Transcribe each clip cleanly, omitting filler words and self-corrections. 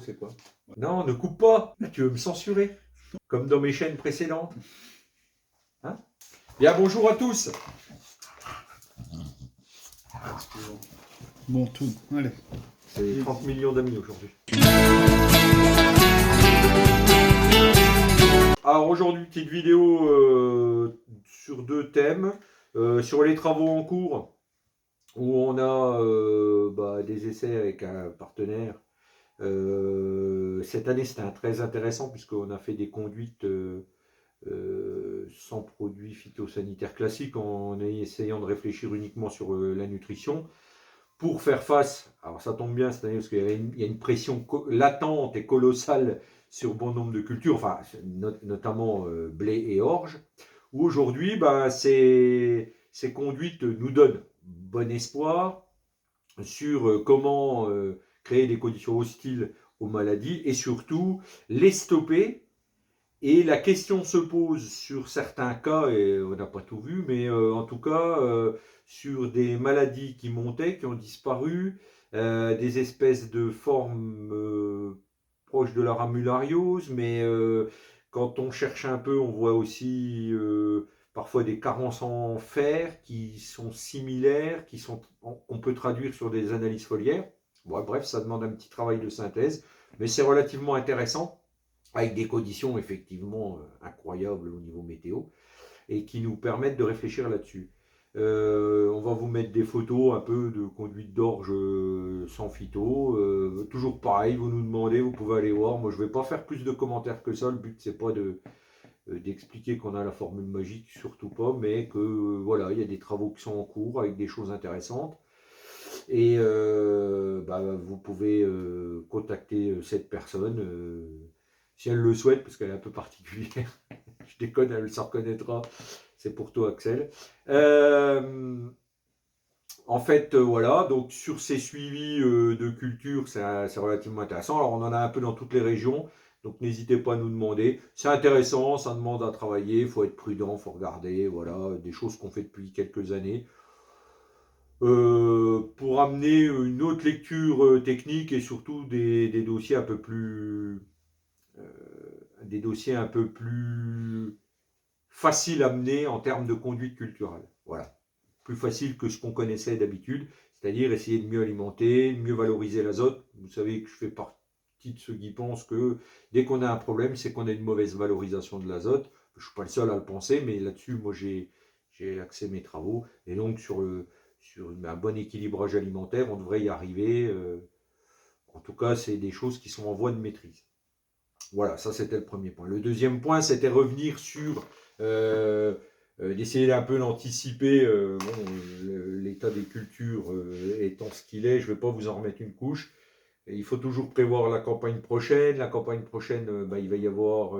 c'est quoi? Non, ne coupe pas. Là, tu veux me censurer, comme dans mes chaînes précédentes. Hein? Bien, bonjour à tous. Bon, tout, allez. C'est 30 millions d'amis aujourd'hui. Alors aujourd'hui, petite vidéo sur deux thèmes. Sur les travaux en cours, où on a des essais avec un partenaire. Cette année, c'était très intéressant puisqu'on a fait des conduites sans produits phytosanitaires classiques en essayant de réfléchir uniquement sur la nutrition pour faire face, alors ça tombe bien cette année parce qu'il y a une pression latente et colossale sur bon nombre de cultures, enfin notamment blé et orge, où aujourd'hui ces conduites nous donnent bon espoir sur comment créer des conditions hostiles aux maladies et surtout les stopper. Et la question se pose sur certains cas, et on n'a pas tout vu, mais en tout cas sur des maladies qui montaient, qui ont disparu, des espèces de formes proches de la ramulariose, mais quand on cherche un peu, on voit aussi parfois des carences en fer qui sont similaires, qu'on peut traduire sur des analyses foliaires. Bon, bref, ça demande un petit travail de synthèse, mais c'est relativement intéressant, avec des conditions effectivement incroyables au niveau météo, et qui nous permettent de réfléchir là-dessus. On va vous mettre des photos un peu de conduite d'orge sans phyto. Toujours pareil, vous nous demandez, vous pouvez aller voir. Moi, je ne vais pas faire plus de commentaires que ça. Le but, c'est pas d'expliquer qu'on a la formule magique, surtout pas, mais que voilà, il y a des travaux qui sont en cours avec des choses intéressantes. Et vous pouvez contacter cette personne si elle le souhaite, parce qu'elle est un peu particulière. Je déconne, elle s'en reconnaîtra. C'est pour toi, Axel. En fait, voilà, donc sur ces suivis de culture, c'est relativement intéressant. Alors, on en a un peu dans toutes les régions, donc n'hésitez pas à nous demander. C'est intéressant, ça demande à travailler, il faut être prudent, il faut regarder, voilà, des choses qu'on fait depuis quelques années. Pour amener une autre lecture technique et surtout des dossiers un peu plus faciles à mener en termes de conduite culturelle. Voilà, plus facile que ce qu'on connaissait d'habitude, c'est-à-dire essayer de mieux alimenter, de mieux valoriser l'azote. Vous savez que je fais partie de ceux qui pensent que dès qu'on a un problème, c'est qu'on a une mauvaise valorisation de l'azote. Je ne suis pas le seul à le penser, mais là-dessus, moi, j'ai axé mes travaux. Et donc, sur un bon équilibrage alimentaire, on devrait y arriver. En tout cas, c'est des choses qui sont en voie de maîtrise. Voilà, ça c'était le premier point. Le deuxième point, c'était revenir sur d'essayer un peu d'anticiper l'état des cultures étant ce qu'il est. Je ne vais pas vous en remettre une couche. Et il faut toujours prévoir la campagne prochaine. La campagne prochaine, il va y avoir,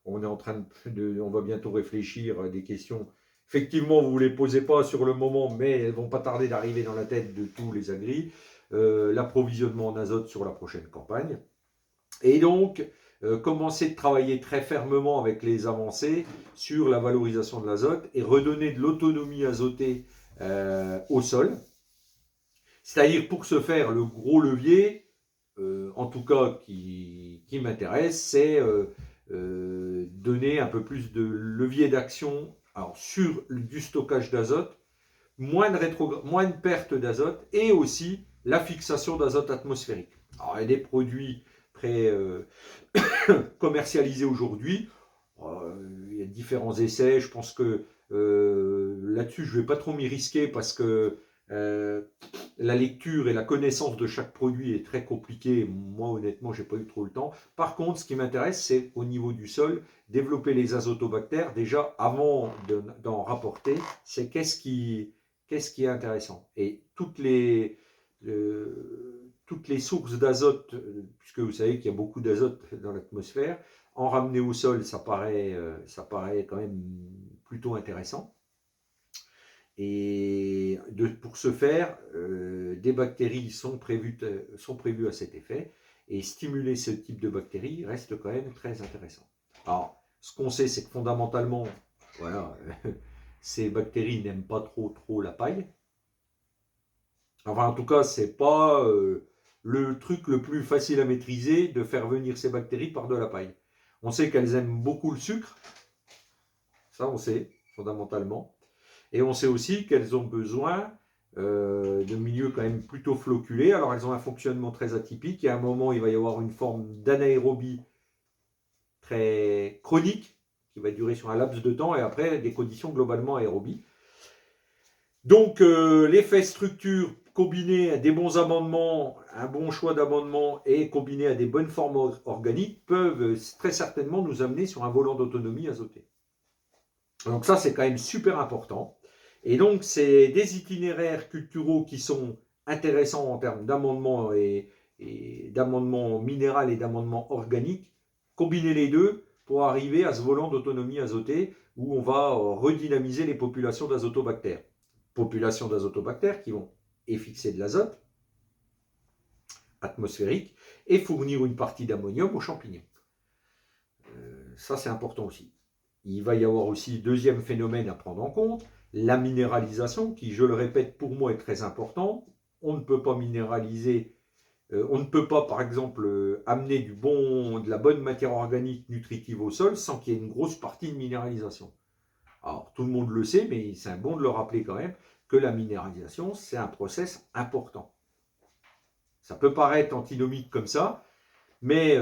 on va bientôt réfléchir à des questions. Effectivement, vous ne les posez pas sur le moment, mais elles ne vont pas tarder d'arriver dans la tête de tous les agris. L'approvisionnement en azote sur la prochaine campagne. Et donc, commencer de travailler très fermement avec les avancées sur la valorisation de l'azote et redonner de l'autonomie azotée au sol. C'est-à-dire, pour ce faire, le gros levier, en tout cas qui m'intéresse, c'est donner un peu plus de levier d'action sur du stockage d'azote, moins de perte d'azote et aussi la fixation d'azote atmosphérique. Alors, il y a des produits commercialisés aujourd'hui. Il y a différents essais. Je pense que là-dessus, je ne vais pas trop m'y risquer parce que la lecture et la connaissance de chaque produit est très compliquée. Moi, honnêtement, je n'ai pas eu trop le temps. Par contre, ce qui m'intéresse, c'est au niveau du sol, développer les azotobactères. Déjà, avant d'en rapporter, c'est qu'est-ce qui est intéressant. Et toutes les sources d'azote, puisque vous savez qu'il y a beaucoup d'azote dans l'atmosphère, en ramener au sol, ça paraît quand même plutôt intéressant. Et pour ce faire, des bactéries sont prévues à cet effet, et stimuler ce type de bactéries reste quand même très intéressant. Alors, ce qu'on sait, c'est que fondamentalement, voilà, ces bactéries n'aiment pas trop la paille. Enfin, en tout cas, c'est pas le truc le plus facile à maîtriser de faire venir ces bactéries par de la paille. On sait qu'elles aiment beaucoup le sucre, ça on sait fondamentalement, et on sait aussi qu'elles ont besoin de milieux quand même plutôt floculés. Alors elles ont un fonctionnement très atypique, et à un moment il va y avoir une forme d'anaérobie très chronique, qui va durer sur un laps de temps, et après des conditions globalement aérobies. Donc l'effet structure combiné à des bons amendements, un bon choix d'amendement et combiné à des bonnes formes organiques peuvent très certainement nous amener sur un volant d'autonomie azotée. Donc ça c'est quand même super important. Et donc c'est des itinéraires culturaux qui sont intéressants en termes d'amendement et d'amendement minéral et d'amendement organique. Combiner les deux pour arriver à ce volant d'autonomie azotée où on va redynamiser les populations d'azotobactères. Populations d'azotobactères qui vont effixer de l'azote atmosphérique et fournir une partie d'ammonium aux champignons. Ça, c'est important aussi. Il va y avoir aussi deuxième phénomène à prendre en compte, la minéralisation, qui, je le répète, pour moi est très important. On ne peut pas minéraliser, on ne peut pas, par exemple, amener de la bonne matière organique nutritive au sol sans qu'il y ait une grosse partie de minéralisation. Alors, tout le monde le sait, mais c'est bon de le rappeler quand même, que la minéralisation, c'est un process important. Ça peut paraître antinomique comme ça, mais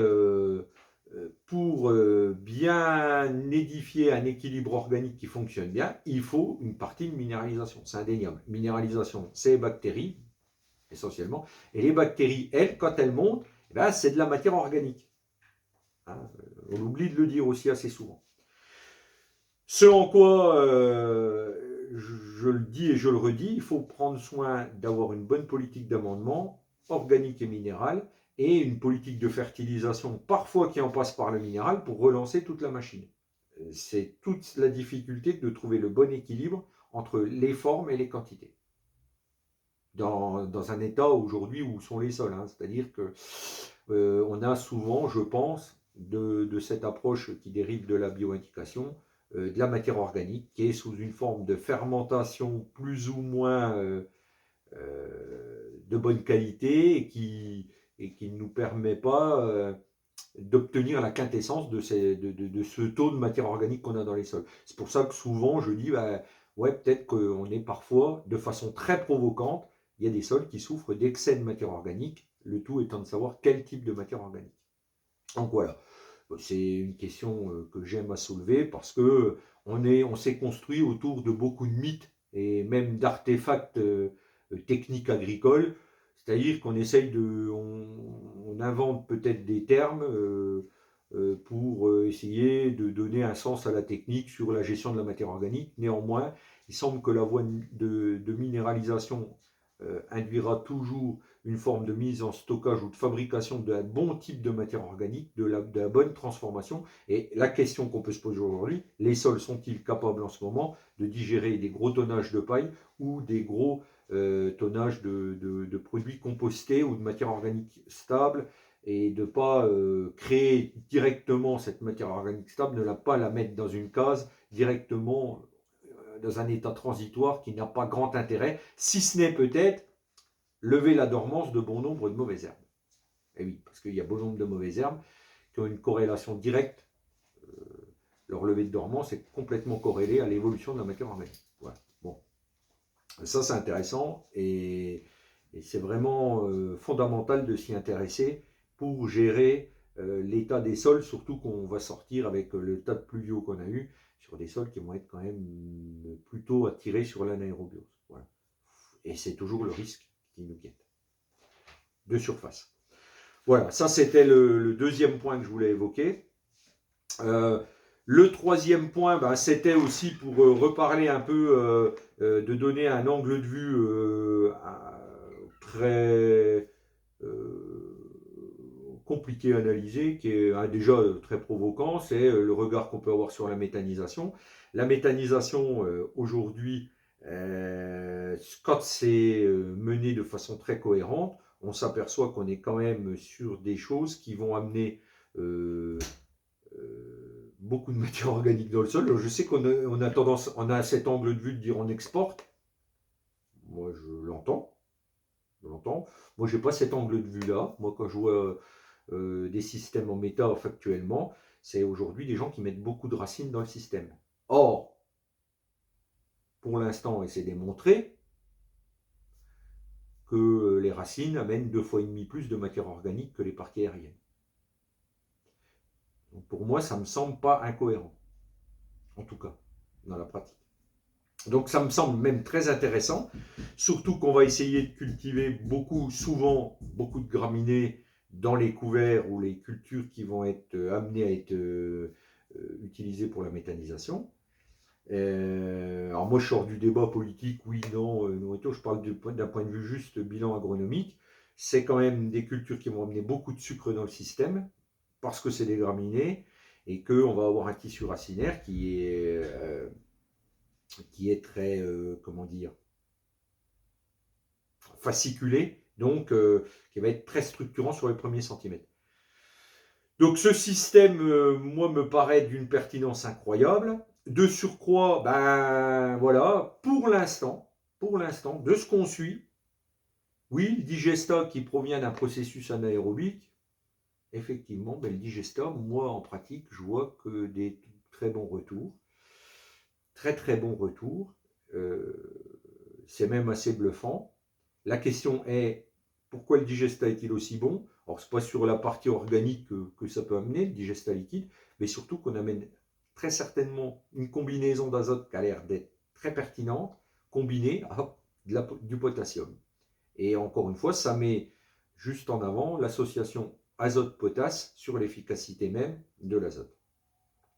pour bien édifier un équilibre organique qui fonctionne bien, il faut une partie de minéralisation, c'est indéniable. Minéralisation, c'est les bactéries, essentiellement, et les bactéries, elles, quand elles montent, eh ben, c'est de la matière organique. Hein, on oublie de le dire aussi assez souvent. Ce en quoi, je le dis et je le redis, il faut prendre soin d'avoir une bonne politique d'amendement, organique et minéral, et une politique de fertilisation, parfois qui en passe par le minéral, pour relancer toute la machine. C'est toute la difficulté de trouver le bon équilibre entre les formes et les quantités. Dans un état aujourd'hui où sont les sols, hein, c'est-à-dire que on a souvent, je pense, de cette approche qui dérive de la bioindication, de la matière organique qui est sous une forme de fermentation plus ou moins de bonne qualité et qui ne nous permet pas d'obtenir la quintessence de ce taux de matière organique qu'on a dans les sols. C'est pour ça que souvent je dis, ouais, peut-être qu'on est parfois, de façon très provocante, il y a des sols qui souffrent d'excès de matière organique, le tout étant de savoir quel type de matière organique. Donc voilà. C'est une question que j'aime à soulever parce que on s'est construit autour de beaucoup de mythes et même d'artefacts techniques agricoles. C'est-à-dire qu'on essaye on invente peut-être des termes pour essayer de donner un sens à la technique sur la gestion de la matière organique. Néanmoins, il semble que la voie de minéralisation induira toujours une forme de mise en stockage ou de fabrication d'un bon type de matière organique, de la bonne transformation. Et la question qu'on peut se poser aujourd'hui, les sols sont-ils capables en ce moment de digérer des gros tonnages de paille ou des gros tonnages de produits compostés ou de matière organique stable, et de ne pas créer directement cette matière organique stable, ne pas la mettre dans une case directement dans un état transitoire qui n'a pas grand intérêt, si ce n'est peut-être lever la dormance de bon nombre de mauvaises herbes. Et oui, parce qu'il y a bon nombre de mauvaises herbes qui ont une corrélation directe. Leur levée de dormance est complètement corrélée à l'évolution de la matière organique. Voilà. Bon. Ça, c'est intéressant et c'est vraiment fondamental de s'y intéresser pour gérer l'état des sols, surtout qu'on va sortir avec le tas de pluviaux qu'on a eu sur des sols qui vont être quand même plutôt attirés sur l'anaérobiose. Voilà. Et c'est toujours le risque qui nous guette. De surface. Voilà, ça c'était le deuxième point que je voulais évoquer. Le troisième point, c'était aussi pour reparler un peu, de donner un angle de vue très compliqué à analyser, qui est déjà très provoquant, c'est le regard qu'on peut avoir sur la méthanisation. La méthanisation, aujourd'hui, quand c'est mené de façon très cohérente, on s'aperçoit qu'on est quand même sur des choses qui vont amener beaucoup de matière organique dans le sol. Je sais qu'on a tendance, on a cet angle de vue de dire on exporte. Moi, je l'entends. longtemps. Moi, je n'ai pas cet angle de vue-là. Moi, quand je vois des systèmes en méta factuellement, c'est aujourd'hui des gens qui mettent beaucoup de racines dans le système. Or, pour l'instant, et c'est démontré, que les racines amènent 2,5 fois plus de matière organique que les parties aériennes. Donc pour moi, ça ne me semble pas incohérent, en tout cas, dans la pratique. Donc ça me semble même très intéressant, surtout qu'on va essayer de cultiver souvent, beaucoup de graminées dans les couverts ou les cultures qui vont être amenées à être utilisées pour la méthanisation. Alors moi je sors du débat politique, oui, non, nourriture, je parle d'un point de vue juste bilan agronomique. C'est quand même des cultures qui vont amener beaucoup de sucre dans le système, parce que c'est des graminées, et qu'on va avoir un tissu racinaire qui est très, comment dire, fasciculé, donc qui va être très structurant sur les premiers centimètres. Donc ce système, moi, me paraît d'une pertinence incroyable. De surcroît, ben voilà, pour l'instant, de ce qu'on suit, oui, le digesta qui provient d'un processus anaérobique, effectivement, ben, le digesta, moi en pratique, je vois que des très bons retours. Très très bons retours. C'est même assez bluffant. La question est, pourquoi le digesta est-il aussi bon? Alors, ce n'est pas sur la partie organique que ça peut amener, le digesta liquide, mais surtout qu'on amène très certainement une combinaison d'azote qui a l'air d'être très pertinente, combinée à du potassium. Et encore une fois, ça met juste en avant l'association azote-potasse sur l'efficacité même de l'azote.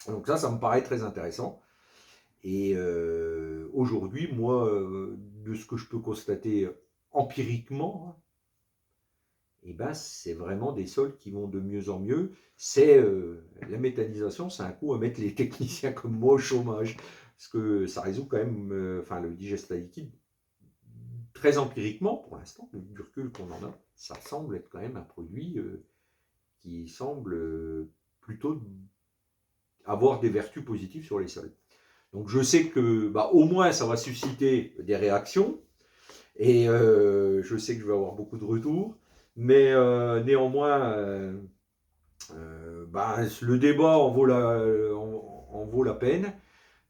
Donc ça me paraît très intéressant. Et aujourd'hui, moi, de ce que je peux constater empiriquement, eh ben, c'est vraiment des sols qui vont de mieux en mieux. C'est la méthanisation, c'est un coup à mettre les techniciens comme moi au chômage, parce que ça résout quand même, le digesta liquide, très empiriquement pour l'instant, du recul qu'on en a, ça semble être quand même un produit qui semble plutôt avoir des vertus positives sur les sols. Donc je sais que au moins ça va susciter des réactions et je sais que je vais avoir beaucoup de retours, mais néanmoins le débat en vaut la peine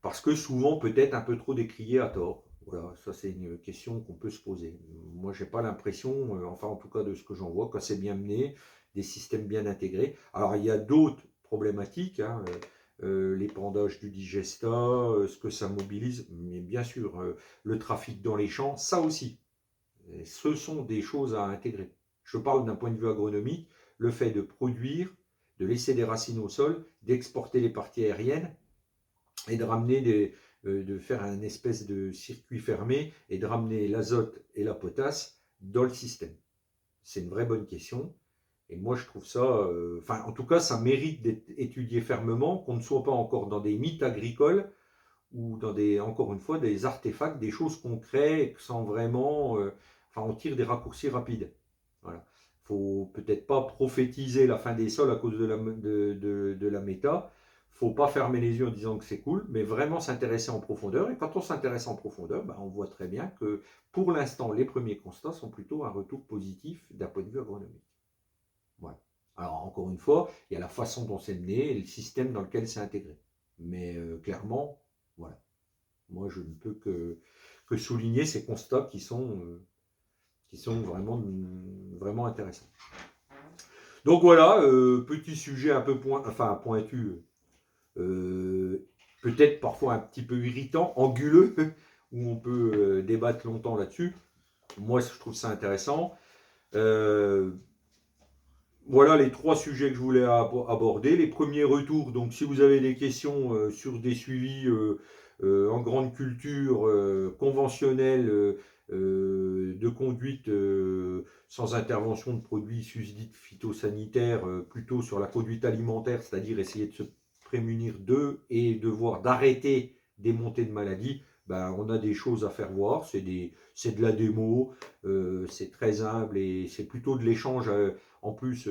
parce que souvent peut-être un peu trop décrié à tort. Voilà, ça c'est une question qu'on peut se poser. Moi j'ai pas l'impression, enfin en tout cas de ce que j'en vois, que c'est bien mené, des systèmes bien intégrés. Alors il y a d'autres problématiques, hein, l'épandage du digesta, ce que ça mobilise, mais bien sûr, le trafic dans les champs, ça aussi. Et ce sont des choses à intégrer. Je parle d'un point de vue agronomique, le fait de produire, de laisser des racines au sol, d'exporter les parties aériennes et de ramener de faire un espèce de circuit fermé et de ramener l'azote et la potasse dans le système. C'est une vraie bonne question. Et moi, je trouve ça, en tout cas, ça mérite d'être étudié fermement, qu'on ne soit pas encore dans des mythes agricoles ou dans encore une fois, des artefacts, des choses qu'on crée sans vraiment, on tire des raccourcis rapides. Voilà. Il ne faut peut-être pas prophétiser la fin des sols à cause de la méta. Il ne faut pas fermer les yeux en disant que c'est cool, mais vraiment s'intéresser en profondeur. Et quand on s'intéresse en profondeur, on voit très bien que pour l'instant, les premiers constats sont plutôt un retour positif d'un point de vue agronomique. Voilà. Alors, encore une fois, il y a la façon dont c'est mené et le système dans lequel c'est intégré. Mais clairement, voilà. Moi, je ne peux que souligner ces constats qui sont vraiment, vraiment intéressants. Donc voilà, petit sujet un peu pointu, peut-être parfois un petit peu irritant, anguleux, où on peut débattre longtemps là-dessus. Moi, je trouve ça intéressant. Voilà les 3 sujets que je voulais aborder. Les premiers retours, donc si vous avez des questions sur des suivis en grande culture conventionnelle de conduite sans intervention de produits susdites phytosanitaires, plutôt sur la conduite alimentaire, c'est-à-dire essayer de se prémunir d'eux et d'arrêter des montées de maladies, on a des choses à faire voir. C'est de la démo, c'est très humble et c'est plutôt de l'échange. En plus,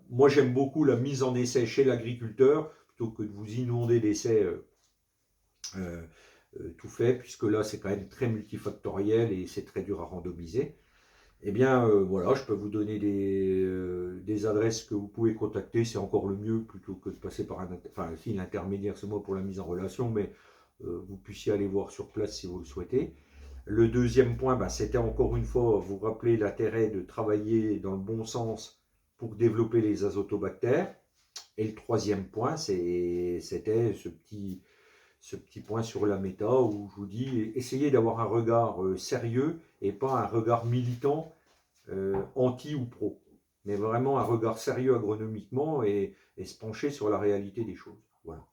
moi j'aime beaucoup la mise en essai chez l'agriculteur, plutôt que de vous inonder d'essais tout fait, puisque là c'est quand même très multifactoriel et c'est très dur à randomiser. Eh bien voilà, je peux vous donner des adresses que vous pouvez contacter, c'est encore le mieux plutôt que de passer par enfin si l'intermédiaire c'est moi pour la mise en relation, mais vous puissiez aller voir sur place si vous le souhaitez. Le deuxième point, c'était encore une fois vous rappeler l'intérêt de travailler dans le bon sens pour développer les azotobactères. Et le troisième point, c'était ce petit point sur la méta où je vous dis, essayez d'avoir un regard sérieux et pas un regard militant anti ou pro, mais vraiment un regard sérieux agronomiquement et se pencher sur la réalité des choses. Voilà.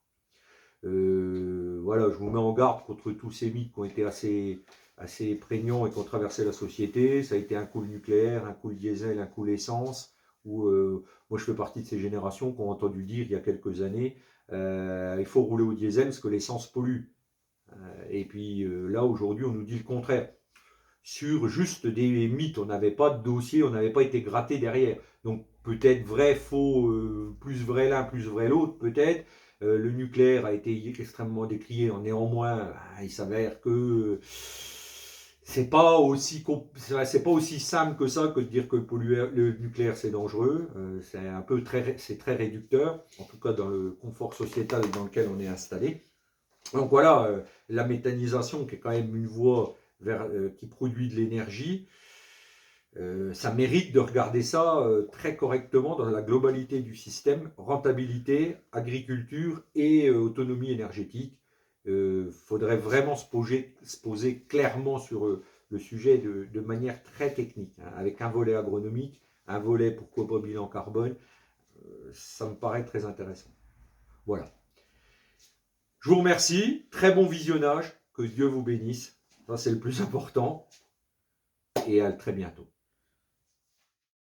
Voilà, je vous mets en garde contre tous ces mythes qui ont été assez prégnants et qui ont traversé la société. Ça a été un coup le nucléaire, un coup le diesel, un coup l'essence. Où, moi, je fais partie de ces générations qui ont entendu dire il y a quelques années il faut rouler au diesel parce que l'essence pollue. Et puis là, aujourd'hui, on nous dit le contraire. Sur juste des mythes, on n'avait pas de dossier, on n'avait pas été gratté derrière. Donc peut-être vrai, faux, plus vrai l'un, plus vrai l'autre, peut-être. Le nucléaire a été extrêmement décrié. Néanmoins, il s'avère que c'est pas aussi simple que ça que de dire que le nucléaire c'est dangereux. C'est très réducteur, en tout cas dans le confort sociétal dans lequel on est installé. Donc voilà, la méthanisation qui est quand même une voie qui produit de l'énergie, ça mérite de regarder ça très correctement dans la globalité du système, rentabilité, agriculture et autonomie énergétique. Faudrait vraiment se poser clairement sur le sujet de manière très technique, hein, avec un volet agronomique, un volet pourquoi pas bilan carbone. Ça me paraît très intéressant. Voilà. Je vous remercie, très bon visionnage, que Dieu vous bénisse, ça c'est le plus important, et à très bientôt.